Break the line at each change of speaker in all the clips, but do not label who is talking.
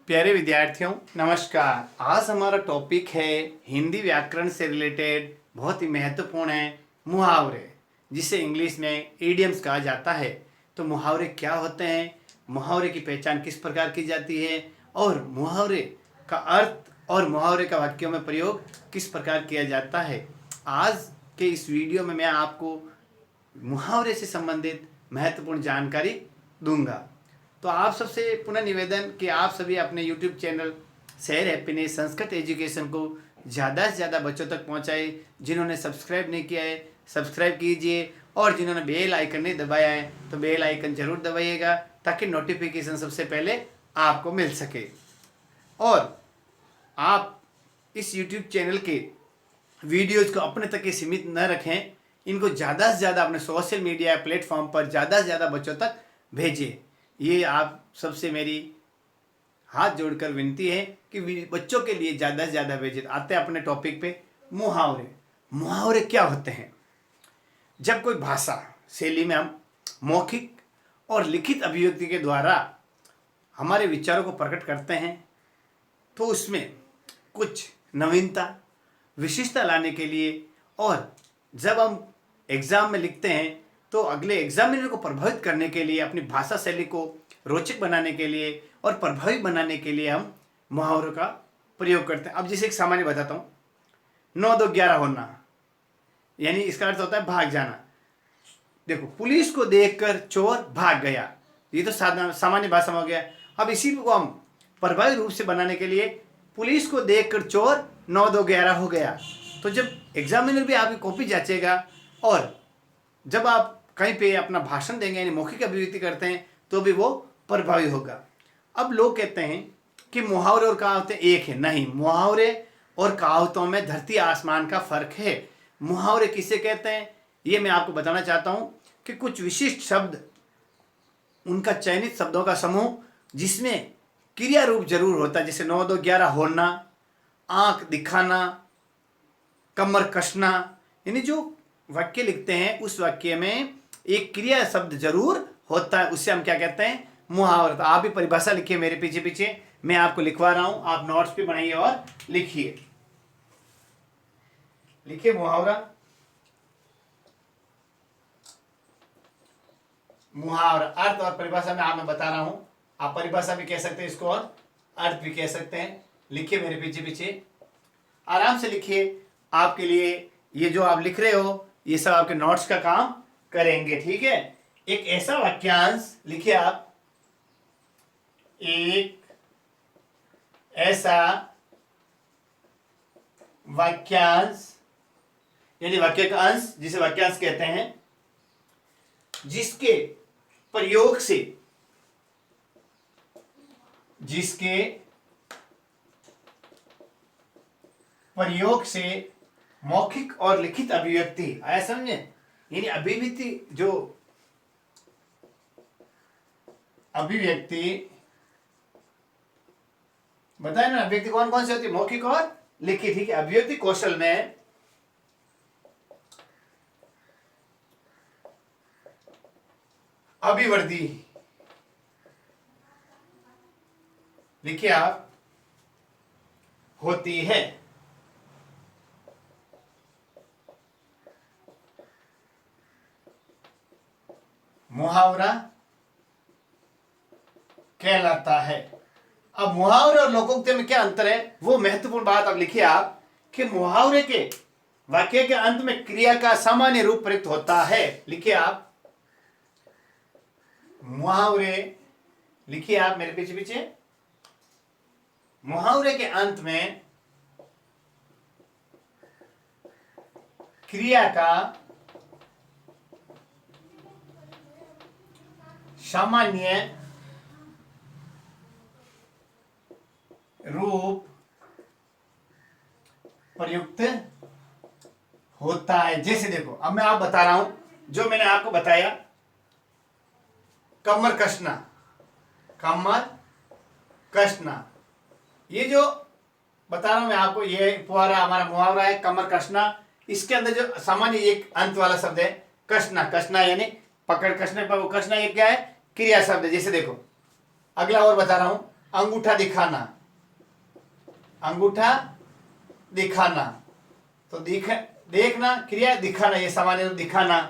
प्यारे विद्यार्थियों नमस्कार। आज हमारा टॉपिक है हिंदी व्याकरण से रिलेटेड बहुत ही महत्वपूर्ण है मुहावरे, जिसे इंग्लिश में इडियम्स कहा जाता है। तो मुहावरे क्या होते हैं, मुहावरे की पहचान किस प्रकार की जाती है और मुहावरे का अर्थ और मुहावरे का वाक्यों में प्रयोग किस प्रकार किया जाता है। आज के इस वीडियो में मैं आपको मुहावरे से संबंधित महत्वपूर्ण जानकारी दूंगा। तो आप सबसे पुनः निवेदन कि आप सभी अपने YouTube चैनल शहर हैप्पीनेस संस्कृत एजुकेशन को ज़्यादा से ज़्यादा बच्चों तक पहुंचाए। जिन्होंने सब्सक्राइब नहीं किया है सब्सक्राइब कीजिए, और जिन्होंने बेल आइकन नहीं दबाया है तो बेल आइकन जरूर दबाइएगा, ताकि नोटिफिकेशन सबसे पहले आपको मिल सके। और आप इस YouTube चैनल के वीडियोज़ को अपने तक ही सीमित न रखें, इनको ज़्यादा से ज़्यादा अपने सोशल मीडिया प्लेटफॉर्म पर ज़्यादा से ज़्यादा बच्चों तक भेजिए। ये आप सबसे मेरी हाथ जोड़कर विनती है कि बच्चों के लिए ज़्यादा से ज़्यादा भेजिए। आते हैं अपने टॉपिक पे, मुहावरे। मुहावरे क्या होते हैं? जब कोई भाषा शैली में हम मौखिक और लिखित अभिव्यक्ति के द्वारा हमारे विचारों को प्रकट करते हैं, तो उसमें कुछ नवीनता विशिष्टता लाने के लिए, और जब हम एग्ज़ाम में लिखते हैं तो अगले एग्जामिनर को प्रभावित करने के लिए, अपनी भाषा शैली को रोचक बनाने के लिए और प्रभावी बनाने के लिए हम मुहावरों का प्रयोग करते हैं। अब जैसे एक सामान्य बताता हूँ, 9 2 11 होना, यानी इसका अर्थ होता है भाग जाना। देखो, पुलिस को देखकर चोर भाग गया, ये तो सामान्य भाषा में हो गया। अब इसी को हम प्रभावी रूप से बनाने के लिए, पुलिस को देखकर चोर 9 2 11 हो गया। तो जब एग्जामिनर भी आपकी कॉपी जांचेगा और जब आप कहीं पे अपना भाषण देंगे यानी मौखिक अभिव्यक्ति करते हैं तो भी वो प्रभावी होगा। अब लोग कहते हैं कि मुहावरे और कहावतें एक है। नहीं, मुहावरे और कहावतों में धरती आसमान का फर्क है। मुहावरे किसे कहते हैं ये मैं आपको बताना चाहता हूँ कि कुछ विशिष्ट शब्द, उनका चयनित शब्दों का समूह जिसमें क्रिया रूप जरूर होता है, जैसे 9 2 11 होना, आंख दिखाना, कमर कसना, यानी जो वाक्य लिखते हैं उस वाक्य में एक क्रिया शब्द जरूर होता है, उससे हम क्या कहते हैं, मुहावरा। तो आप भी परिभाषा लिखिए मेरे पीछे पीछे, मैं आपको लिखवा रहा हूं, आप नोट्स भी बनाइए और लिखिए। लिखिए मुहावरा। मुहावरा अर्थ और परिभाषा में मैं बता रहा हूं, आप परिभाषा भी कह सकते हैं इसको और अर्थ भी कह सकते हैं। लिखिए मेरे पीछे पीछे, आराम से लिखिए। आपके लिए ये जो आप लिख रहे हो ये सब आपके नोट्स का काम करेंगे, ठीक है। एक ऐसा वाक्यांश लिखिए आप, एक ऐसा वाक्यांश यानी वाक्य का अंश, जिसे वाक्यांश कहते हैं, जिसके प्रयोग से मौखिक और लिखित अभिव्यक्ति आया समझे। यानी अभिव्यक्ति बताए ना, अभिव्यक्ति कौन कौन सी होती है, मौखिक और लिखित, ठीक है। अभिव्यक्ति कौशल में अभिवृद्धि लिखिए आप होती है। मुहावरा कहलाता है। अब मुहावरे और लोकोक्ति में क्या अंतर है, वो महत्वपूर्ण बात अब लिखिए आप, कि मुहावरे के वाक्य के अंत में क्रिया का सामान्य रूप प्रयुक्त होता है। लिखिए आप मुहावरे, लिखिए आप मेरे पीछे पीछे, मुहावरे के अंत में क्रिया का सामान्य रूप प्रयुक्त होता है। जैसे देखो, अब मैं आप बता रहा हूं, जो मैंने आपको बताया, कमर कसना, कमर कसना, ये जो बता रहा हूं मैं आपको, ये फुहारा हमारा मुहावरा है, कमर कसना। इसके अंदर जो सामान्य एक अंत वाला शब्द है कसना, कसना यानी पकड़ कसने पर वो कसना, ये क्या है, क्रिया शब्द है। जैसे देखो, अगला और बता रहा हूं, अंगूठा दिखाना, अंगूठा दिखाना, तो देखना क्रिया, दिखाना ये सामान्य रूप दिखाना।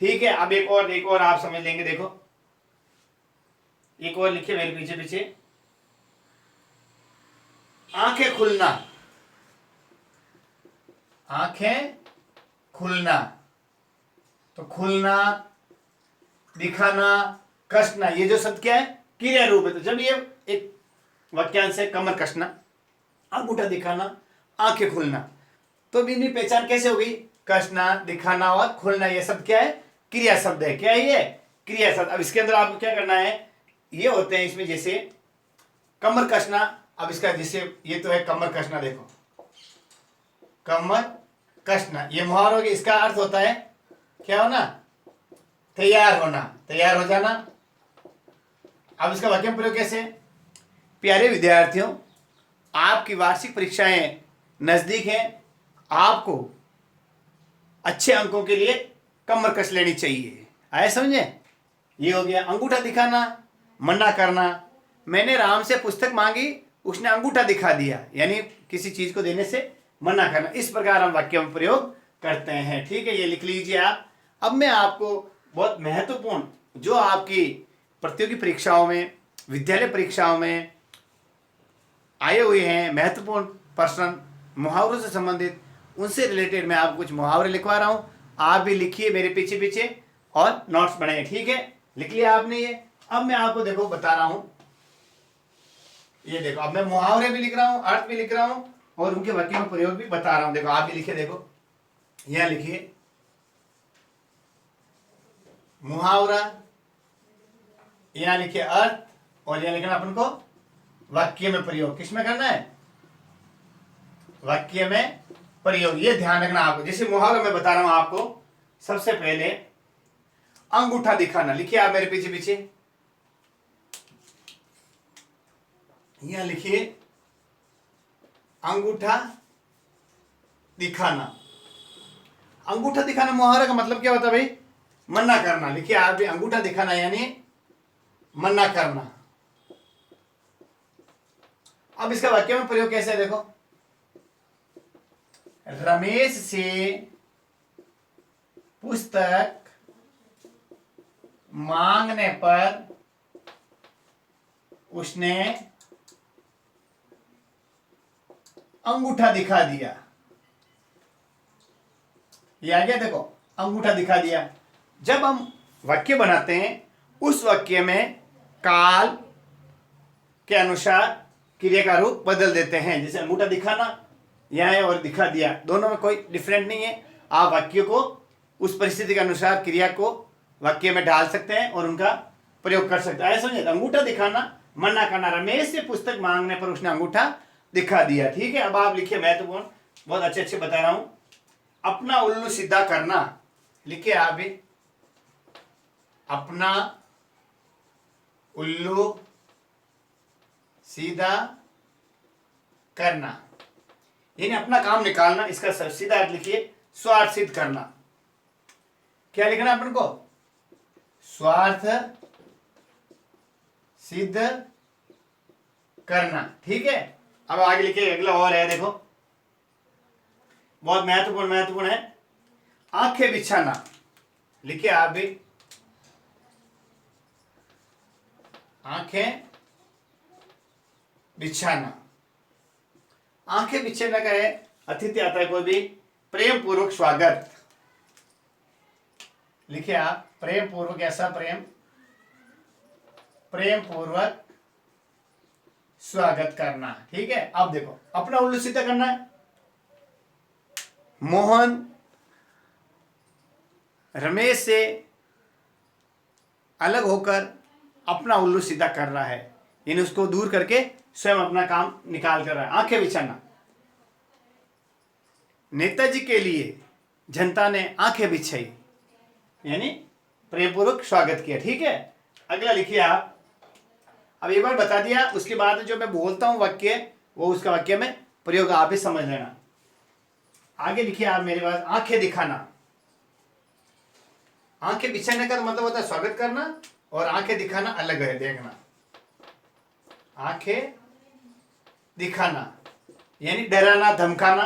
ठीक है, अब एक और आप समझ लेंगे। देखो एक और लिखिए मेरे पीछे पीछे, आंखें खुलना, आंखें खुलना, तो खुलना, दिखाना, कसना, ये जो शब्द क्या है, क्रिया रूप है। तो जब ये एक वाक्यांश है, कमर कसना, अंगूठा दिखाना, आंखें खुलना, तो इनकी पहचान कैसे होगी? कसना, दिखाना और खुलना, ये सब क्या है? क्रिया शब्द है। क्या है ये? क्रिया शब्द। अब इसके अंदर आपको क्या करना है, ये होते हैं इसमें जैसे कमर कसना। अब इसका जैसे ये तो है कमर कसना, देखो कमर कसना, ये मुहावरा हो गया। इसका अर्थ होता है क्या होना? तैयार होना, तैयार हो जाना। अब इसका वाक्य में प्रयोग कैसे? प्यारे विद्यार्थियों, आपकी वार्षिक परीक्षाएं नजदीक हैं, आपको अच्छे अंकों के लिए कमर कस लेनी चाहिए। आए समझे? ये हो गया अंगूठा दिखाना, मना करना। मैंने राम से पुस्तक मांगी, उसने अंगूठा दिखा दिया, यानी किसी चीज को देने से मना करना। इस प्रकार हम वाक्य में प्रयोग करते हैं। ठीक है, ये लिख लीजिए आप। अब मैं आपको बहुत महत्वपूर्ण जो आपकी प्रतियोगी परीक्षाओं में, विद्यालय परीक्षाओं में आए हुए हैं महत्वपूर्ण प्रश्न मुहावरों से संबंधित, उनसे रिलेटेड मैं आपको कुछ मुहावरे लिखवा रहा हूं। आप भी लिखिए मेरे पीछे पीछे और नोट्स बनाइए। ठीक है, लिख लिया आपने ये। अब मैं आपको देखो बता रहा हूं, ये देखो, अब मैं मुहावरे भी लिख रहा हूं, अर्थ भी लिख रहा हूं और उनके वाक्य में प्रयोग भी बता रहा हूं। देखो आप भी लिखिए, देखो यहां लिखिए मुहावरा, यहां लिखिए अर्थ, और यहां लिखना अपन को वाक्य में प्रयोग। किस में करना है? वाक्य में प्रयोग। ये ध्यान रखना आपको। जैसे मुहावरा मैं बता रहा हूं आपको, सबसे पहले अंगूठा दिखाना, लिखिए आप मेरे पीछे पीछे, यहां लिखिए अंगूठा दिखाना। अंगूठा दिखाना मुहावरे का मतलब क्या होता है भाई? मना करना। लिखिए आप भी, अंगूठा दिखाना यानी मना करना। अब इसका वाक्य में प्रयोग कैसे है? देखो, रमेश से पुस्तक मांगने पर उसने अंगूठा दिखा दिया। ये आ गया, देखो अंगूठा दिखा दिया। जब हम वाक्य बनाते हैं, उस वाक्य में काल के अनुसार क्रिया का रूप बदल देते हैं। जैसे अंगूठा दिखाना यह है और दिखा दिया, दोनों में कोई डिफरेंट नहीं है। आप वाक्य को उस परिस्थिति के अनुसार क्रिया को वाक्य में डाल सकते हैं और उनका प्रयोग कर सकते हैं। ऐसा समझे? अंगूठा दिखाना, मना करना। रमेश से पुस्तक मांगने पर उसने अंगूठा दिखा दिया। ठीक है, अब आप लिखिए, महत्वपूर्ण, बहुत अच्छे अच्छे बता रहा हूं। अपना उल्लू सीधा करना, लिखिए आप भी, अपना उल्लू सीधा करना, यानी अपना काम निकालना। इसका सीधा अर्थ लिखिए स्वार्थ सिद्ध करना। क्या लिखना अपन को? स्वार्थ सिद्ध करना। ठीक है, अब आगे लिखिए, अगला और है, देखो बहुत महत्वपूर्ण है, आंखें बिछाना। लिखिए आप भी, आंखें बिछाना। आंखें बिछाना का है, अतिथि आता है कोई भी, प्रेम पूर्वक स्वागत। लिखिए आप, प्रेम पूर्वक, ऐसा प्रेम पूर्वक स्वागत करना। ठीक है, अब देखो अपना उल्लू सीधा करना है। मोहन रमेश से अलग होकर अपना उल्लू सीधा कर रहा है, यानी उसको दूर करके स्वयं अपना काम निकाल कर रहा है। आंखें बिछाना। नेताजी के लिए जनता ने आंखें बिछाई, यानी प्रेमपूर्वक स्वागत किया। ठीक है, अगला लिखिए आप। अब एक बार बता दिया, उसके बाद जो मैं बोलता हूं वाक्य, वो उसका वाक्य में प्रयोग आप ही समझ लेना। आगे लिखिए आप मेरे पास, आंखें दिखाना। आंखें बिछाने का मतलब होता है स्वागत करना, और आंखें दिखाना अलग है, देखना। आंखें दिखाना यानी डराना धमकाना।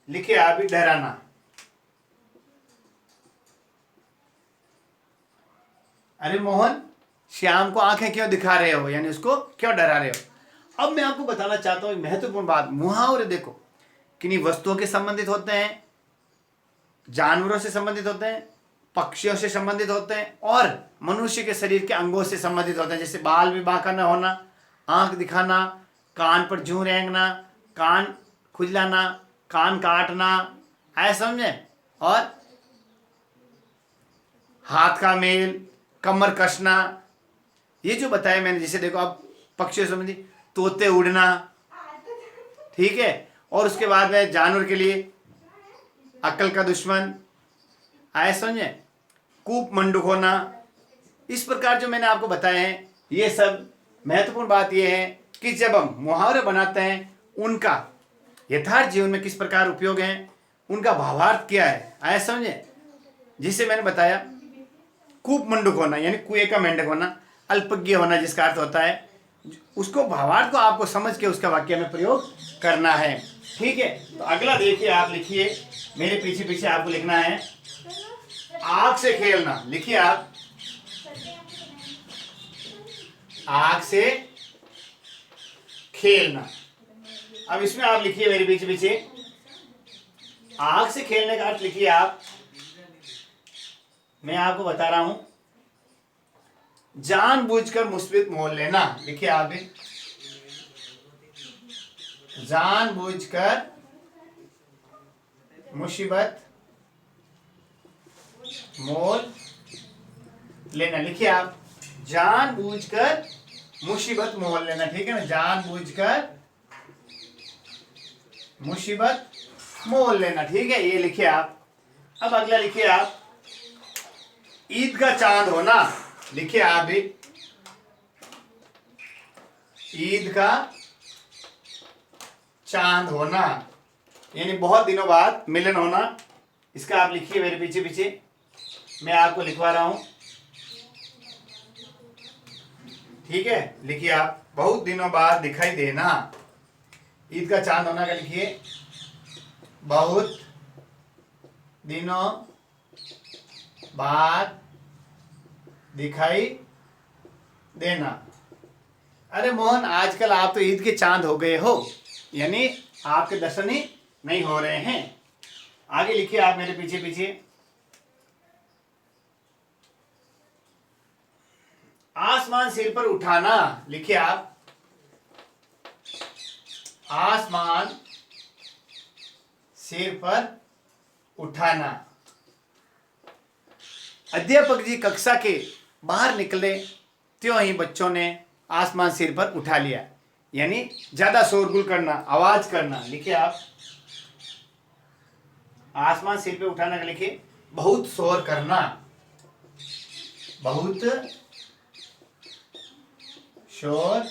लिखिए आप भी डराना। अरे मोहन, श्याम को आंखें क्यों दिखा रहे हो, यानी उसको क्यों डरा रहे हो। अब मैं आपको बताना चाहता हूं महत्वपूर्ण बात। मुहावरे देखो किन्हीं वस्तुओं के संबंधित होते हैं, जानवरों से संबंधित होते हैं, पक्षियों से संबंधित होते हैं और मनुष्य के शरीर के अंगों से संबंधित होते हैं। जैसे बाल भी बांका न होना, आंख दिखाना, कान पर जूं रेंगना, कान खुजलाना, कान काटना, ऐसा समझे, और हाथ का मेल, कमर कसना, ये जो बताया मैंने। जैसे देखो अब पक्षियों से संबंधी तोते उड़ना, ठीक है। और उसके बाद में जानवर के लिए अक्ल का दुश्मन, आए समझे, कूप मंडूक होना। इस प्रकार जो मैंने आपको बताए हैं ये सब महत्वपूर्ण बात ये है कि जब हम मुहावरे बनाते हैं उनका यथार्थ जीवन में किस प्रकार उपयोग है, उनका भावार्थ क्या है, आए समझे। जिसे मैंने बताया कूप मंडूक होना यानी कुएं का मेंढक होना, अल्पज्ञ होना जिसका अर्थ होता है, उसको भावार्थ को आपको समझ के उसका वाक्य में प्रयोग करना है, ठीक है। तो अगला देखिए, आप लिखिए मेरे पीछे पीछे, आपको लिखना है आग से खेलना। लिखिए आप, आग से खेलना। अब इसमें आप लिखिए मेरे पीछे पीछे, आग से खेलने का अर्थ लिखिए आप, मैं आपको बता रहा हूं, जानबूझकर मुसीबत मोल लेना। लिखिए आप भी, जानबूझकर मुसीबत मोल लेना। लिखिए आप, जानबूझकर मुसीबत मोल लेना, ठीक है ना, जानबूझकर मुसीबत मोल लेना, ठीक है, ये लिखिए आप। अब अगला लिखिए आप, ईद का चांद होना। लिखिए आप भी, ईद का चांद होना यानी बहुत दिनों बाद मिलन होना। इसका आप लिखिए मेरे पीछे पीछे, मैं आपको लिखवा रहा हूं, ठीक है। लिखिए आप, बहुत दिनों बाद दिखाई देना, ईद का चांद होना का लिखिए, बहुत दिनों बाद दिखाई देना। अरे मोहन, आजकल आप तो ईद के चांद हो गए हो, यानी आपके दर्शन ही नहीं हो रहे हैं। आगे लिखिए आप मेरे पीछे पीछे, आसमान सिर पर उठाना। लिखिए आप, आसमान सिर पर उठाना। अध्यापक जी कक्षा के बाहर निकले, त्यों ही बच्चों ने आसमान सिर पर उठा लिया, यानी ज्यादा शोरगुल करना, आवाज करना। लिखिए आप, आसमान सिर पे उठाना का लिखिए, बहुत शोर करना, बहुत शोर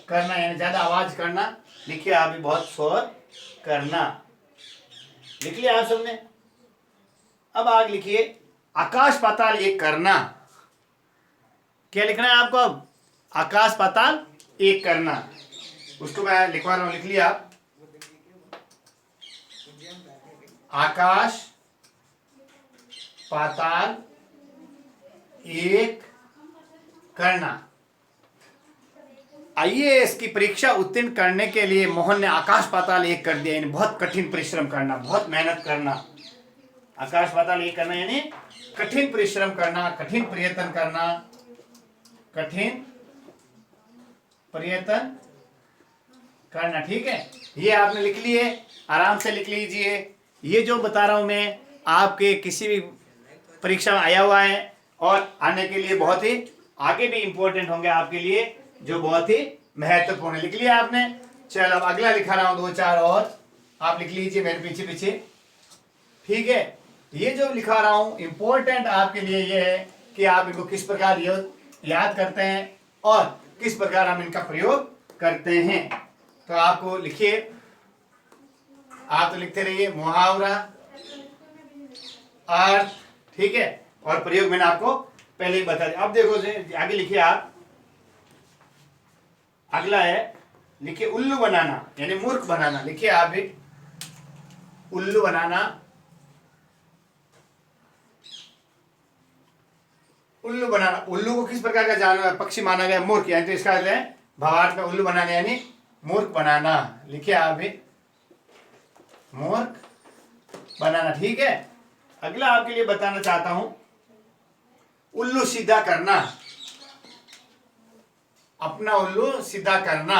करना यानी ज्यादा आवाज करना। लिखिए आप भी, बहुत शोर करना। लिख लिया आप सबने। अब आगे लिखिए, आकाश पाताल एक करना। क्या लिखना है आपको अब, आकाश पाताल एक करना। उसको मैं लिखवा रहा हूं, लिख लिया आप, आकाश पाताल एक करना। आईएएस की परीक्षा उत्तीर्ण करने के लिए मोहन ने आकाश पाताल एक कर दिया, यानी बहुत कठिन परिश्रम करना, बहुत मेहनत करना। आकाश पाताल एक करना यानी कठिन परिश्रम करना, कठिन प्रयत्न करना, कठिन प्रयत्न करना, ठीक है। ये आपने लिख लिए, आराम से लिख लीजिए। ये जो बता रहा हूं मैं आपके किसी भी परीक्षा में आया हुआ है और आने के लिए बहुत ही आगे भी इंपॉर्टेंट होंगे आपके लिए, जो बहुत ही महत्वपूर्ण है। लिख लिया आपने। चलो अब अगला लिखा रहा हूं, दो चार और आप लिख लीजिए मेरे पीछे पीछे, ठीक है। ये जो लिखा रहा हूं इंपॉर्टेंट आपके लिए ये है कि आप इनको किस प्रकार याद करते हैं और किस प्रकार हम इनका प्रयोग करते हैं। तो आपको लिखिए, आप तो लिखते रहिए, मुहावरा, अर्थ, ठीक है, और प्रयोग मैंने आपको पहले ही बता दिया। अब देखो आगे लिखिए आप, अगला है, लिखिए उल्लू बनाना यानी मूर्ख बनाना। लिखिए आप भी, उल्लू बनाना। उल्लू बनाना, उल्लू को किस प्रकार का जानवर पक्षी माना गया? मूर्ख, यानी तो इसका अर्थ है भावार्थ में उल्लू बनाना यानी मूर्ख बनाना। लिखिए आप भी, मूर्ख बनाना। ठीक है। अगला आपके लिए बताना चाहता हूं, उल्लू सीधा करना। अपना उल्लू सीधा करना।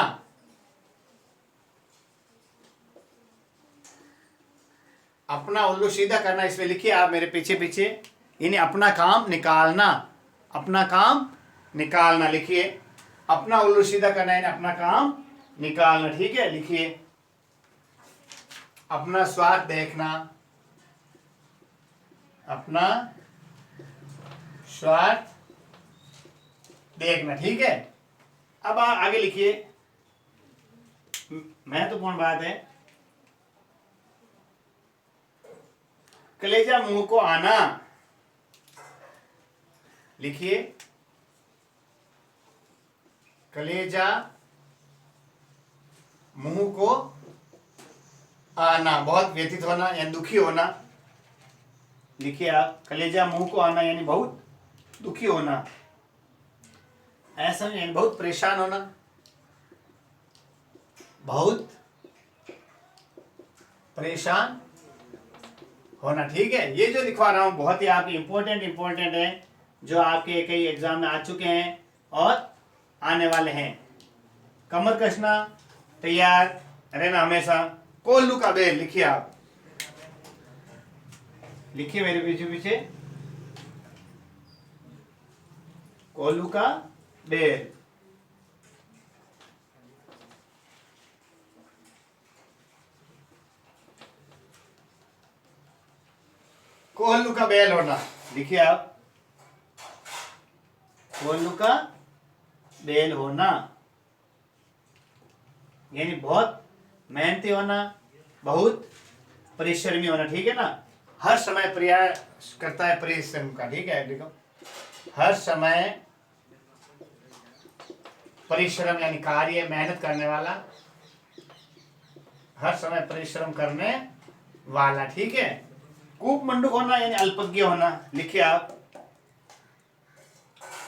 अपना उल्लू सीधा करना, इसमें लिखिए आप मेरे पीछे पीछे, यानी अपना काम निकालना। अपना काम निकालना। लिखिए, अपना उल्लू सीधा करना यानी अपना काम निकालना। ठीक है। लिखिए, अपना स्वार्थ देखना। अपना स्वार्थ देखना। ठीक है। अब आगे लिखिए, महत्वपूर्ण बात है, कलेजा मुंह को आना। लिखिए, कलेजा मुंह को आना, बहुत व्यथित होना यानी दुखी होना। लिखिए आप, कलेजा मुंह को आना यानी बहुत दुखी होना। ऐसा यानी बहुत परेशान होना, बहुत परेशान होना। ठीक है। ये जो लिखवा रहा हूं बहुत ही आपके इंपॉर्टेंट है, जो आपके कई एग्जाम में आ चुके हैं और आने वाले हैं। कमर कसना, तैयार रहना हमेशा। कोल्लू का बेल। लिखिए आप, लिखिए मेरे पीछे पीछे, कोल्लू का बेल। कोल्लू का बेल होना। लिखिए आप, कोल्लू का बेल होना यानी बहुत मेहनती होना, बहुत परिश्रमी होना। ठीक है ना। हर समय प्रयास करता है परिश्रम का। ठीक है। देखो, हर समय परिश्रम यानी कार्य, मेहनत करने वाला, हर समय परिश्रम करने वाला। ठीक है। कूप मंडूक होना यानी अल्पज्ञ होना। लिखिए आप,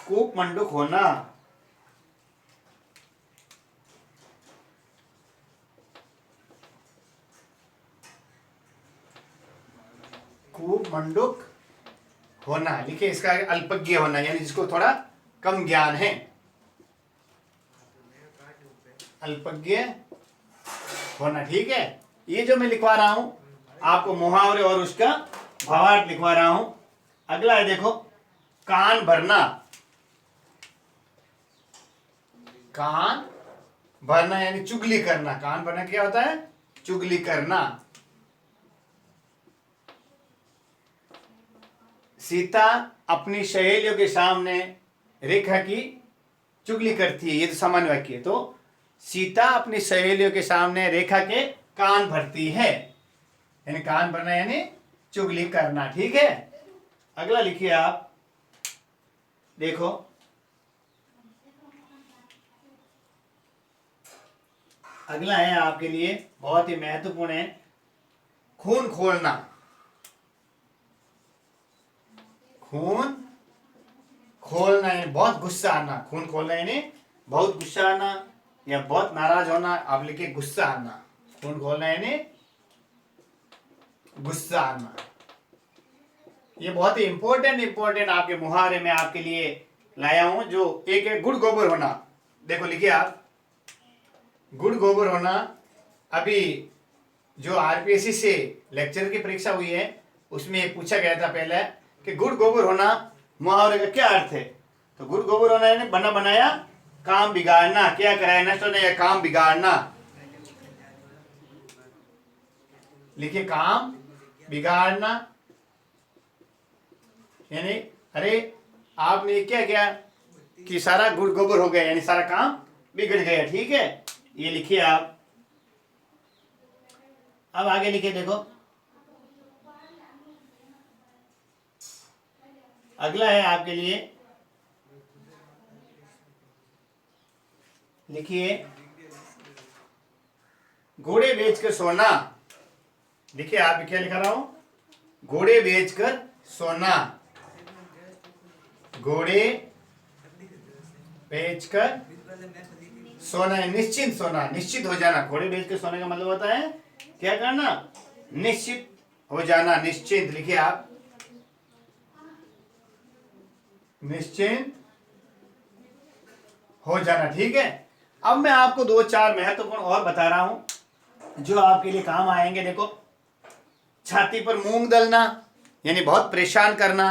कूप मंडूक होना। कूप मंडूक होना। लिखिए, इसका अल्पज्ञ होना यानी जिसको थोड़ा कम ज्ञान है, अल्पज्ञ होना। ठीक है। ये जो मैं लिखवा रहा हूं आपको मुहावरे और उसका भावार्थ लिखवा रहा हूं। अगला है, देखो, कान भरना। कान भरना यानी चुगली करना। कान भरना क्या होता है? चुगली करना। सीता अपनी सहेलियों के सामने रेखा की चुगली करती है। ये तो सामान्य वाक्य है। तो सीता अपनी सहेलियों के सामने रेखा के कान भरती है, यानी कान भरना यानी चुगली करना। ठीक है। अगला लिखिए आप, देखो, अगला है आपके लिए बहुत ही महत्वपूर्ण है, खून खोलना। खून खोलना यानी बहुत गुस्सा आना। खून खोलना यानी बहुत गुस्सा आना या बहुत नाराज होना। आप लिखिए, गुस्सा आना। खून खोलना यानी गुस्सा आना। ये बहुत ही इंपॉर्टेंट आपके मुहावरे में आपके लिए लाया हूं, जो एक है गुड़ गोबर होना। देखो, लिखिए आप, गुड़ गोबर होना। अभी जो आरपीएससी से लेक्चर की परीक्षा हुई है उसमें पूछा गया था पहले कि गुड़ गोबर होना मुहावरे का क्या अर्थ है। तो गुड़ गोबर होना यानी बना बनाया काम बिगाड़ना, क्या कराया, नष्ट होना या काम बिगाड़ना। लिखिए, काम बिगाड़ना यानी अरे आपने क्या किया कि सारा गुड़ गोबर हो गया, यानी सारा काम बिगड़ गया। ठीक है। ये लिखिए आप। अब आगे लिखिए, देखो, अगला है आपके लिए, लिखिए घोड़े बेचकर सोना। देखिए आप क्या लिखा रहा हूं, घोड़े बेचकर सोना, घोड़े बेचकर सोना है निश्चिंत सोना, निश्चित हो जाना। घोड़े बेचकर सोने का मतलब होता है क्या करना, निश्चित हो जाना, निश्चिंत। लिखिए आप निश्चिंत हो जाना। ठीक है, अब मैं आपको 2-4 महत्वपूर्ण और बता रहा हूं जो आपके लिए काम आएंगे। देखो, छाती पर मूंग दलना यानी बहुत परेशान करना,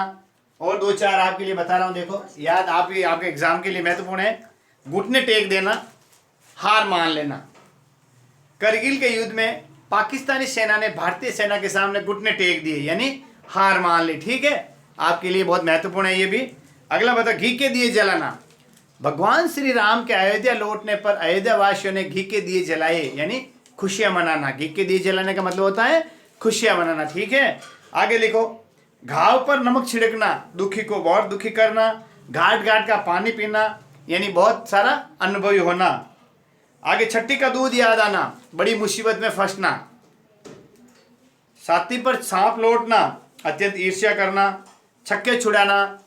और 2-4 आपके लिए बता रहा हूं। देखो याद आपके एग्जाम के लिए महत्वपूर्ण है। घुटने टेक देना, हार मान लेना। करगिल के युद्ध में पाकिस्तानी सेना ने भारतीय सेना के सामने घुटने टेक दिए यानी हार मान ली। ठीक है, आपके लिए बहुत महत्वपूर्ण है ये भी। अगला बता, घी के दिए जलाना। भगवान श्री राम के अयोध्या लौटने पर अयोध्या वासियों ने घी के दिए जलाए यानी खुशियां मनाना। घी के दिए जलाने का मतलब होता है खुशियां मनाना। ठीक है, आगे लिखो, घाव पर नमक छिड़कना, दुखी को बहुत दुखी करना। घाट घाट का पानी पीना यानी बहुत सारा अनुभवी होना। आगे छठी का दूध याद आना, बड़ी मुसीबत में फंसना। साथी पर सांप लौटना, अत्यंत ईर्ष्या करना। छक्के छुड़ाना,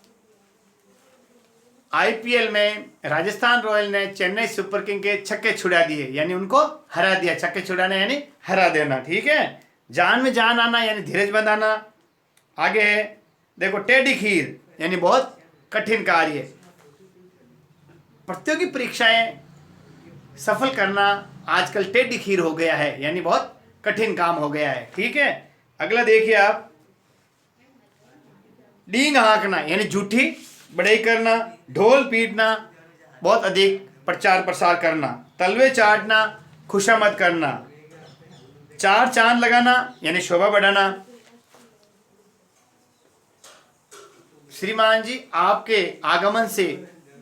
आईपीएल में राजस्थान रॉयल ने चेन्नई सुपर किंग के छक्के छुड़ा दिए यानी उनको हरा दिया। छक्के छुड़ाना यानी हरा देना। ठीक है, जान में जान आना यानी धीरज बंधाना। आगे देखो, टेढ़ी खीर यानी बहुत कठिन कार्य। प्रतियोगी परीक्षाएं सफल करना आजकल टेढ़ी खीर हो गया है यानी बहुत कठिन काम हो गया है। ठीक है, अगला देखिए आप, डींग हाँकना यानी झूठी बड़ाई करना। ढोल पीटना, बहुत अधिक प्रचार प्रसार करना। तलवे चाटना, खुशामद करना। चार चांद लगाना यानी शोभा बढ़ाना। श्रीमान जी, आपके आगमन से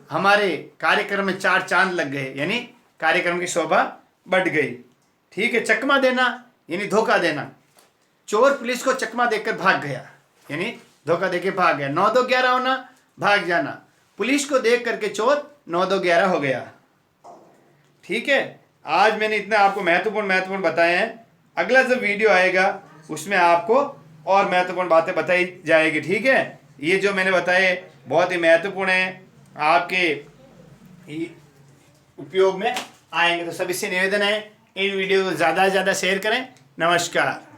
हमारे कार्यक्रम में 4 चांद लग गए यानी कार्यक्रम की शोभा बढ़ गई। ठीक है, चकमा देना यानी धोखा देना। चोर पुलिस को चकमा देकर भाग गया यानी धोखा देके भाग गया। 9-2-11 होना, भाग जाना। पुलिस को देख करके चोर 9-2-11 हो गया। ठीक है, आज मैंने इतना आपको महत्वपूर्ण बताए हैं। अगला जब वीडियो आएगा उसमें आपको और महत्वपूर्ण बातें बताई जाएगी। ठीक है, ये जो मैंने बताए बहुत ही महत्वपूर्ण है, आपके उपयोग में आएंगे। तो सभी से निवेदन है इन वीडियो को ज़्यादा से ज़्यादा शेयर करें। नमस्कार।